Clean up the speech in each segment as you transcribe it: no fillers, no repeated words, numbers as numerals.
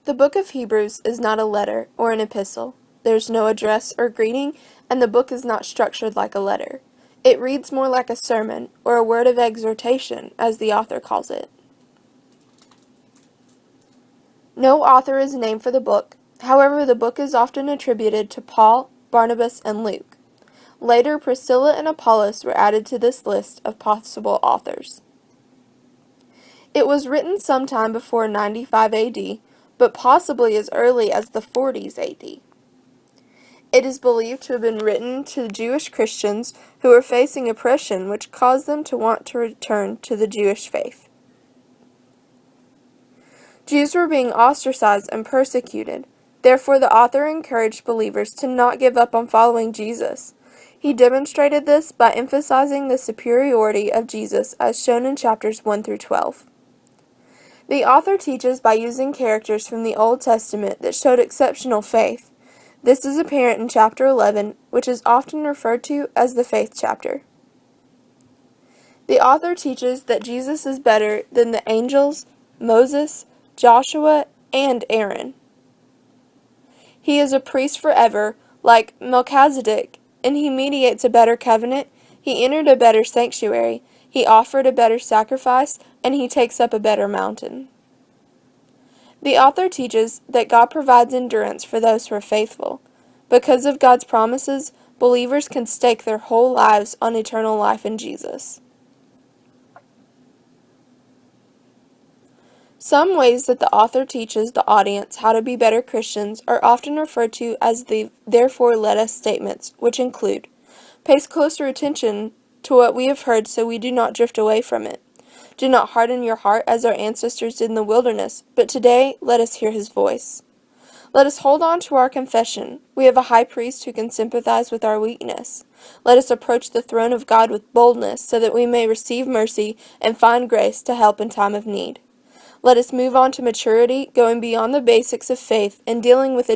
The book of Hebrews is not a letter or an epistle. There's no address or greeting, and the book is not structured like a letter. It reads more like a sermon, or a word of exhortation, as the author calls it. No author is named for the book. However, the book is often attributed to Paul, Barnabas, and Luke. Later, Priscilla and Apollos were added to this list of possible authors. It was written sometime before 95 AD, but possibly as early as the 40s AD. It is believed to have been written to Jewish Christians who were facing oppression, which caused them to want to return to the Jewish faith. Jews were being ostracized and persecuted. Therefore, the author encouraged believers to not give up on following Jesus. He demonstrated this by emphasizing the superiority of Jesus as shown in chapters 1 through 12. The author teaches by using characters from the Old Testament that showed exceptional faith. This is apparent in chapter 11, which is often referred to as the faith chapter. The author teaches that Jesus is better than the angels, Moses, Joshua, and Aaron. He is a priest forever, like Melchizedek, and he mediates a better covenant. He entered a better sanctuary. He offered a better sacrifice, and he takes up a better mountain. The author teaches that God provides endurance for those who are faithful. Because of God's promises, believers can stake their whole lives on eternal life in Jesus. Some ways that the author teaches the audience how to be better Christians are often referred to as the "therefore let us" statements, which include: pay closer attention to what we have heard so we do not drift away from it. Do not harden your heart as our ancestors did in the wilderness, but today let us hear his voice. Let us hold on to our confession. We have a high priest who can sympathize with our weakness. Let us approach the throne of God with boldness so that we may receive mercy and find grace to help in time of need. Let us move on to maturity, going beyond the basics of faith and dealing with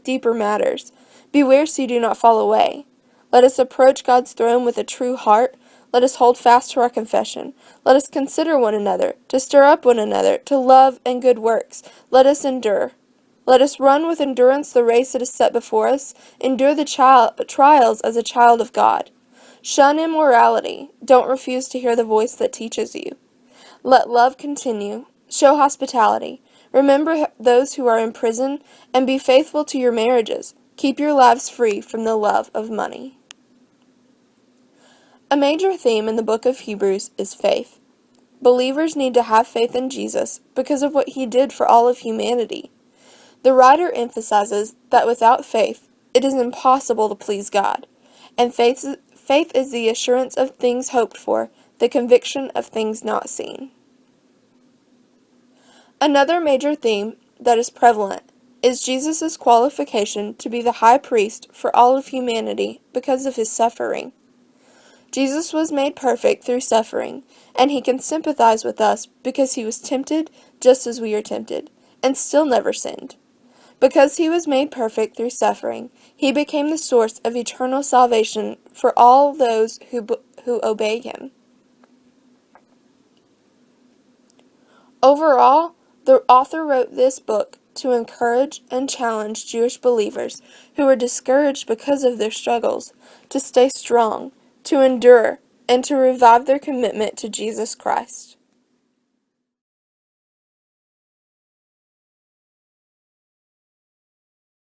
deeper matters. Beware so you do not fall away. Let us approach God's throne with a true heart. Let us hold fast to our confession. Let us consider one another, to stir up one another, to love and good works. Let us endure. Let us run with endurance the race that is set before us. Endure the trials as a child of God. Shun immorality. Don't refuse to hear the voice that teaches you. Let love continue. Show hospitality. Remember those who are in prison, and be faithful to your marriages. Keep your lives free from the love of money. A major theme in the book of Hebrews is faith. Believers need to have faith in Jesus because of what he did for all of humanity. The writer emphasizes that without faith, it is impossible to please God, and faith is the assurance of things hoped for, the conviction of things not seen. Another major theme that is prevalent is Jesus' qualification to be the high priest for all of humanity because of his suffering. Jesus was made perfect through suffering, and he can sympathize with us because he was tempted just as we are tempted, and still never sinned. Because he was made perfect through suffering, he became the source of eternal salvation for all those who obey him. Overall, the author wrote this book to encourage and challenge Jewish believers who were discouraged because of their struggles to stay strong, to endure, and to revive their commitment to Jesus Christ.